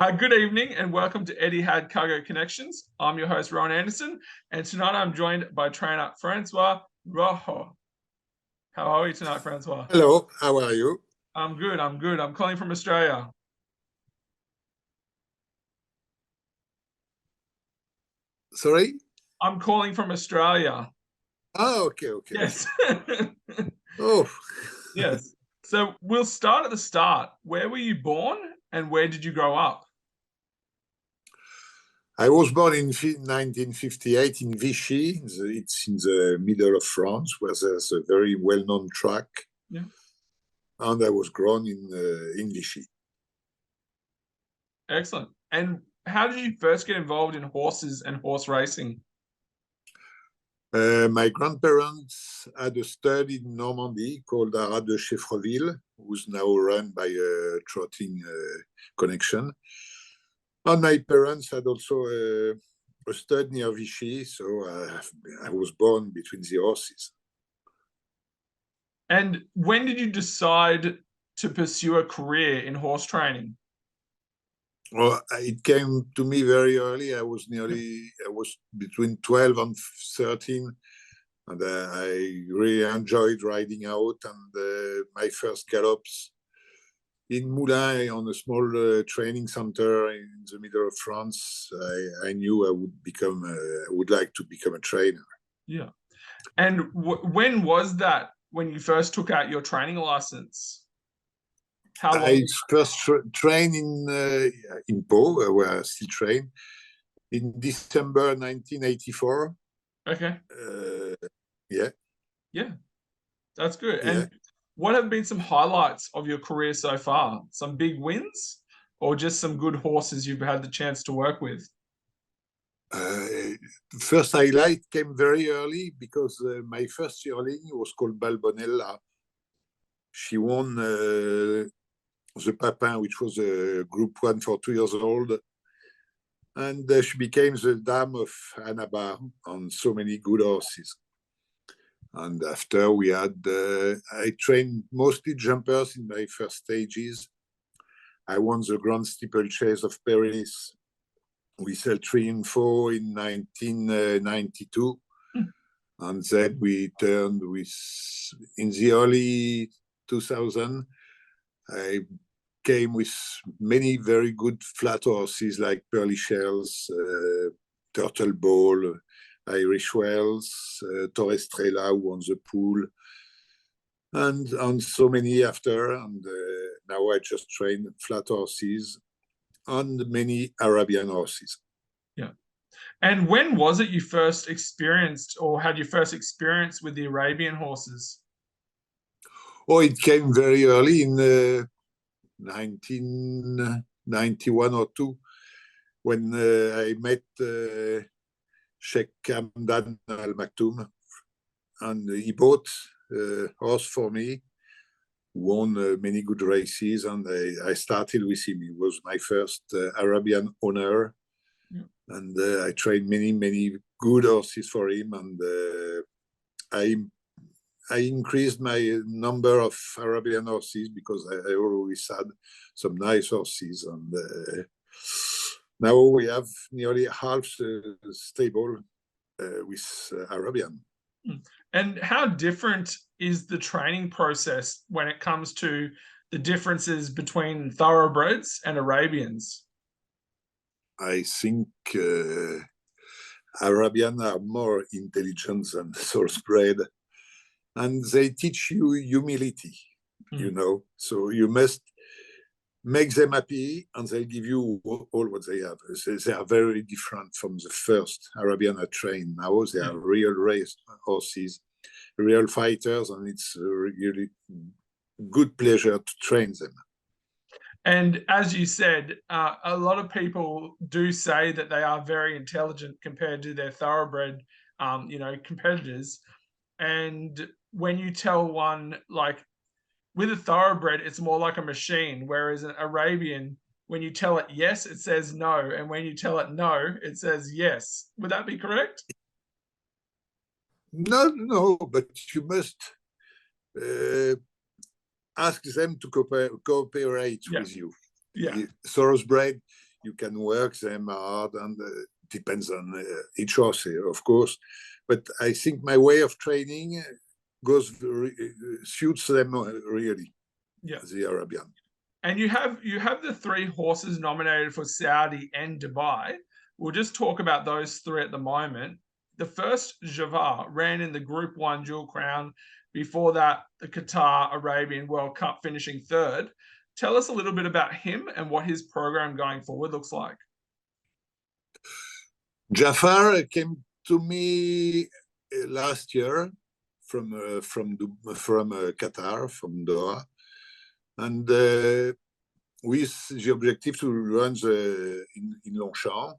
Good evening and welcome to Etihad Cargo Connections. I'm your host, Rowan Anderson, and tonight I'm joined by trainer Francois Rohaut. How are you tonight, Francois? Hello, how are you? I'm good. I'm calling from Australia. Sorry? I'm calling from Australia. Oh, okay. Yes. Oh. Yes. So we'll start at the start. Where were you born and where did you grow up? I was born in 1958 in Vichy. It's in the middle of France, where there's a very well-known track. Yeah. And I was grown in Vichy. Excellent. And how did you first get involved in horses and horse racing? My grandparents had a stud in Normandy called Haras de Chefreville, who's now run by a trotting connection. And my parents had also a stud near Vichy, so I was born between the horses. And when did you decide to pursue a career in horse training? Well, it came to me very early. I was between 12 and 13, and I really enjoyed riding out. And my first gallops in Moulins, on a small training center in the middle of France, I knew I would like to become a trainer. Yeah. And when was that, when you first took out your training license? How long? I first trained in Pau, where I still train, in December 1984. Okay. Yeah. Yeah, that's good. Yeah. And what have been some highlights of your career so far? Some big wins or just some good horses you've had the chance to work with? First highlight came very early because my first yearling was called Balbonella. She won the Papin, which was a Group 1 for 2 years old. And she became the dame of Anabar on so many good horses. And after I trained mostly jumpers in my first stages. I won the Grand Steeplechase of Paris with L3 Info in 1992. And then we turned in the early 2000, I came with many very good flat horses like Pearly Shells, Turtle Ball, Irish Wells, Torre Estrella, who won the pool, and so many after. And now I just train flat horses and many Arabian horses. Yeah. And when was it you first experienced or had your first experience with the Arabian horses? Oh, it came very early in 1991 or 2, when I met Sheikh Hamdan Al Maktoum, and he bought a horse for me, won many good races, and I started with him. He was my first Arabian owner. Yeah. And I trained many good horses for him, and I increased my number of Arabian horses because I always had some nice horses. And now we have nearly half the stable with Arabian. And how different is the training process when it comes to the differences between thoroughbreds and Arabians? I think Arabian are more intelligent than thoroughbred. And they teach you humility, you know. So you must make them happy, and they'll give you all what they have. They are very different from the first Arabian I trained. Now they are real race horses, real fighters, and it's a really good pleasure to train them. And as you said, a lot of people do say that they are very intelligent compared to their thoroughbred, competitors. And when you tell one, like with a thoroughbred, it's more like a machine, whereas an Arabian, when you tell it yes, it says no. And when you tell it no, it says yes. Would that be correct? No, but you must ask them to cooperate with you. Yeah. Thoroughbred, you can work them hard, and depends on each horse, of course. But I think my way of training suits them really. Yeah, the Arabian. and you have the 3 horses nominated for Saudi and Dubai. We'll just talk about those 3 at the moment. The first, Djatar, ran in the Group 1 Dual Crown. Before that, the Qatar Arabian World Cup, finishing 3rd. Tell us a little bit about him and what his program going forward looks like. Jafar came to me last year from Qatar, from Doha, and with the objective to run in Longchamp.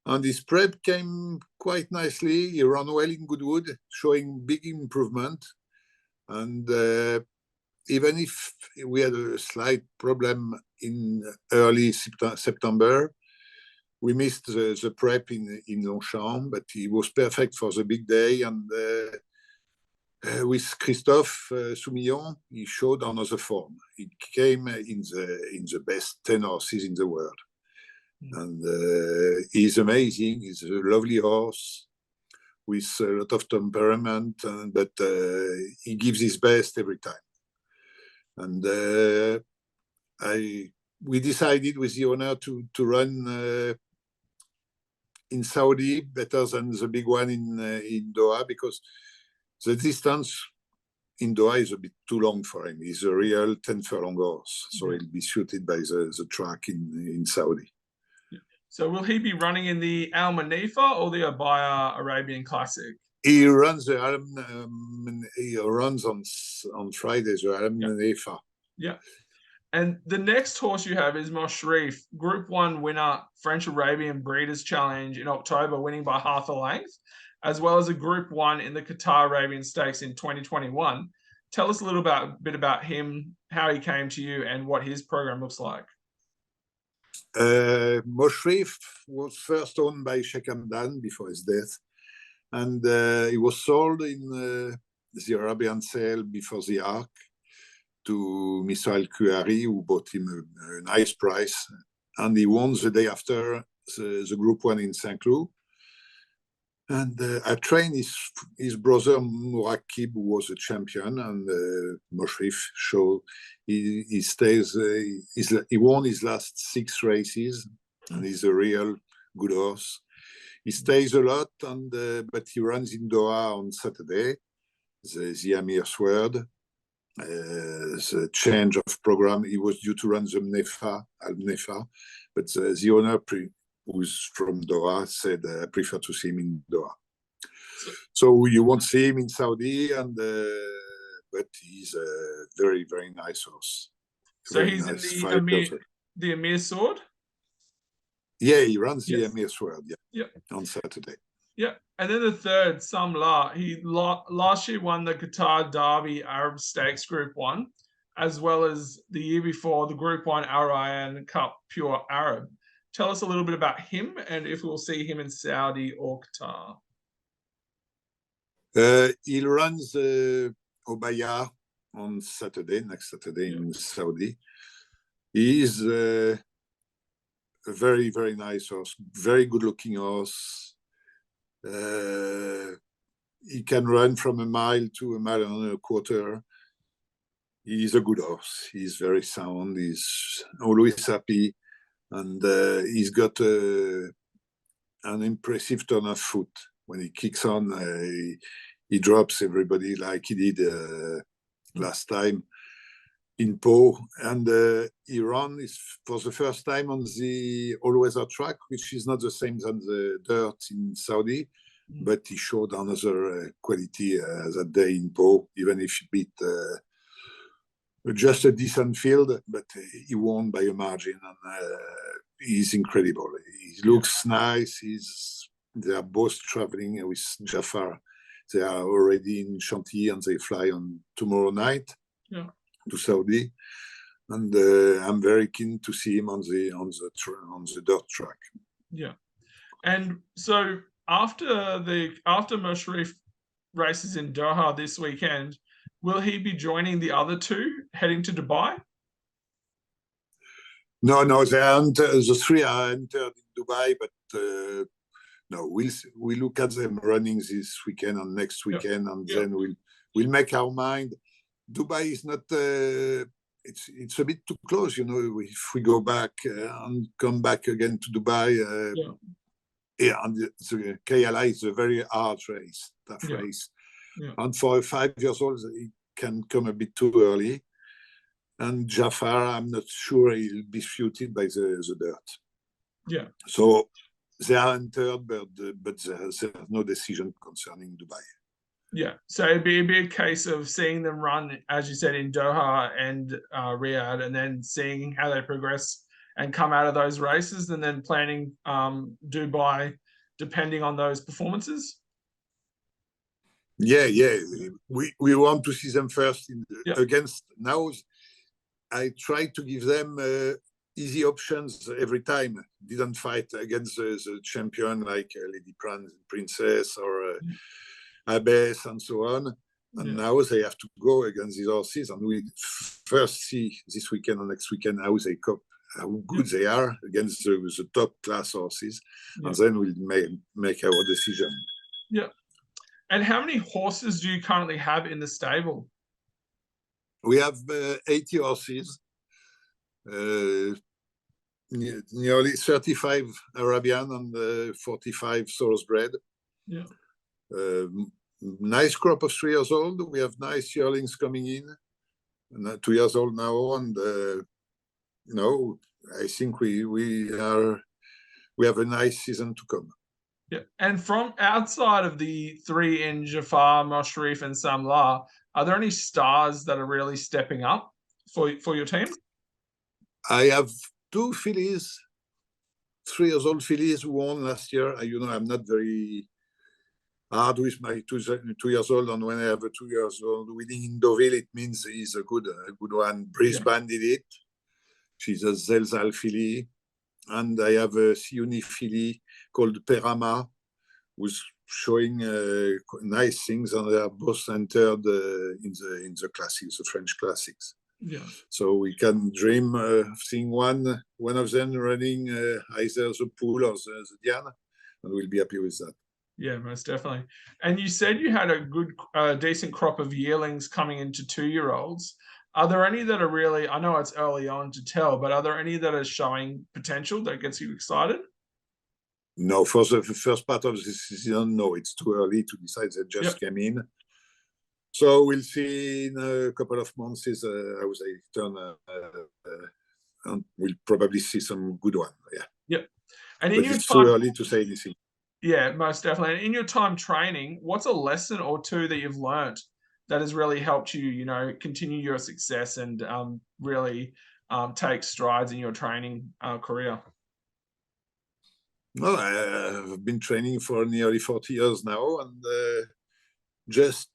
And his prep came quite nicely. He ran well in Goodwood, showing big improvement. And even if we had a slight problem in early September, we missed the prep in Longchamp, but he was perfect for the big day. And with Christoph Soumya, he showed another form. He came in the best 10 horses in the world. And he's amazing. He's a lovely horse with a lot of temperament, but he gives his best every time. And we decided with the owner to run in Saudi better than the big one in Doha, because the distance in Doha is a bit too long for him. He's a real 10 furlong horse, so he'll be suited by the track in Saudi. So will he be running in the Al Manifa or the Abaya Arabian Classic? He runs he runs on Fridays, the Al Manifa. Yeah. And the next horse you have is Moshrif, Group 1 winner, French Arabian Breeders' Challenge in October, winning by half a length, as well as a Group 1 in the Qatar Arabian Stakes in 2021. Tell us a little bit about him, how he came to you, and what his program looks like. Moshrif was first owned by Sheikh Hamdan before his death, and he was sold in the Arabian sale before the Arc to Mr. Al-Kuari, who bought him a nice price, and he won the day after the Group 1 in Saint Cloud. And I trained his brother Murakib, who was a champion, and Moshrif showed he won his last 6 races, and he's a real good horse. He stays a lot, and but he runs in Doha on Saturday, the Amir Sword. The change of program, he was due to run the Al Mnefa, but the owner who's from Doha said, I prefer to see him in Doha. So you won't see him in Saudi, and but he's a very, very nice horse. So he's nice in the Amir Sword? Yeah, he runs the Amir Sword, on Saturday. Yeah, and then the third, Samla, he last year won the Qatar Derby Arab Stakes Group 1, as well as the year before the Group 1 Arabian Cup Pure Arab. Tell us a little bit about him and if we'll see him in Saudi or Qatar. He runs Obaya on Saturday, next Saturday in Saudi. He is a very, very nice horse, very good looking horse. He can run from 1 mile to 1.25 miles. He's a good horse. He's very sound. He's always happy. And he's got an impressive turn of foot. When he kicks on, he drops everybody like he did last time in Po. And he ran for the first time on the all-weather track, which is not the same than the dirt in Saudi, but he showed another quality that day in Po, even if he beat just a decent field, but he won by a margin, and he's incredible. He looks nice. They are both traveling with Jafar. They are already in Chantilly, and they fly on tomorrow night to Saudi. And I'm very keen to see him on the dirt track. Yeah, and so after Moshrif races in Doha this weekend, will he be joining the other 2 heading to Dubai? No, they are the three are entered in Dubai, but no, we look at them running this weekend and next weekend, and then we'll make our mind. Dubai is not. It's a bit too close, if we go back and come back again to Dubai. And the KLI is a very hard race, tough race. And for a 5-year-old, it can come a bit too early. And Jafar, I'm not sure he'll be suited by the dirt. So they are entered, but there's no decision concerning Dubai. So it'd be a case of seeing them run, as you said, in Doha and Riyadh, and then seeing how they progress and come out of those races, and then planning Dubai depending on those performances. We want to see them first against now. I try to give them easy options every time. Didn't fight against the champion like Lady Princess or Abbess and so on. And now they have to go against these horses. And we first see this weekend and next weekend how good they are against the top class horses. And then we'll make our decision. And how many horses do you currently have in the stable? We have 80 horses, nearly 35 Arabian and 45 Thoroughbred. Nice crop of 3 years old. We have nice yearlings coming in, 2 years old now, and I think we have a nice season to come. And from outside of the 3 in Jafar, Mosharif, and Samla, are there any stars that are really stepping up for your team? I have 2 fillies, 3 years old fillies who won last year. I'm not very hard with my 2 years old, and when I have a 2 years old winning in Deauville, it means he's a good one. Brisbane did it. She's a Zelzal filly. And I have a Sioni filly called Perama, who's showing nice things, and they are both entered in the classics, the French classics. So we can dream of seeing one of them running either the Pool or the Diana, and we'll be happy with that. Yeah, most definitely. And you said you had a good, decent crop of yearlings coming into 2-year-olds. Are there any that are really, I know it's early on to tell, but are there any that are showing potential that gets you excited? No, for the first part of the season, no, it's too early to decide. They just came in. So we'll see in a couple of months how they turn, and we'll probably see some good one. And but it's too early to say anything. Yeah, most definitely. And in your time training, what's a lesson or 2 that you've learned that has really helped you, continue your success and really take strides in your training career? Well, I've been training for nearly 40 years now, and just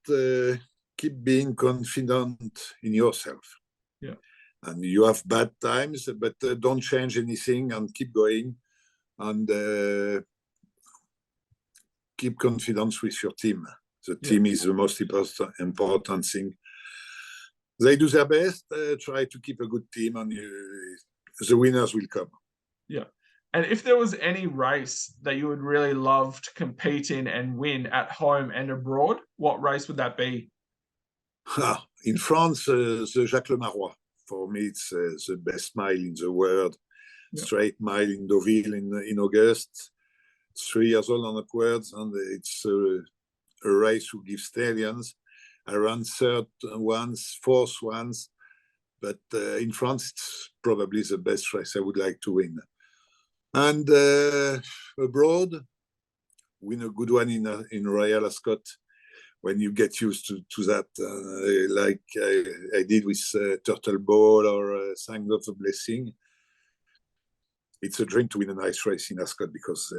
keep being confident in yourself. And you have bad times, but don't change anything and keep going, and keep confidence with your team. The team is the most important thing. They do their best, try to keep a good team, and the winners will come. And if there was any race that you would really love to compete in and win at home and abroad, what race would that be? In France, the Jacques Le Marois. For me, it's the best mile in the world. Straight mile in Deauville in August. 3 years old and upwards, and it's a race who gives stallions. I ran 3rd once, 4th once, but in France, it's probably the best race I would like to win. And abroad, win a good one in Royal Ascot when you get used to that, like I did with Turtle Ball or Sang of the Blessing. It's a dream to win a nice race in Ascot because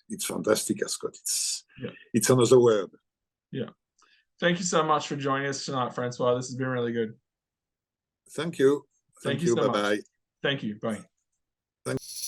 it's fantastic, Ascot. It's another world. Thank you so much for joining us tonight, Francois. This has been really good. Thank you. Thank you so Bye-bye. much. Thank you. Bye. Thanks.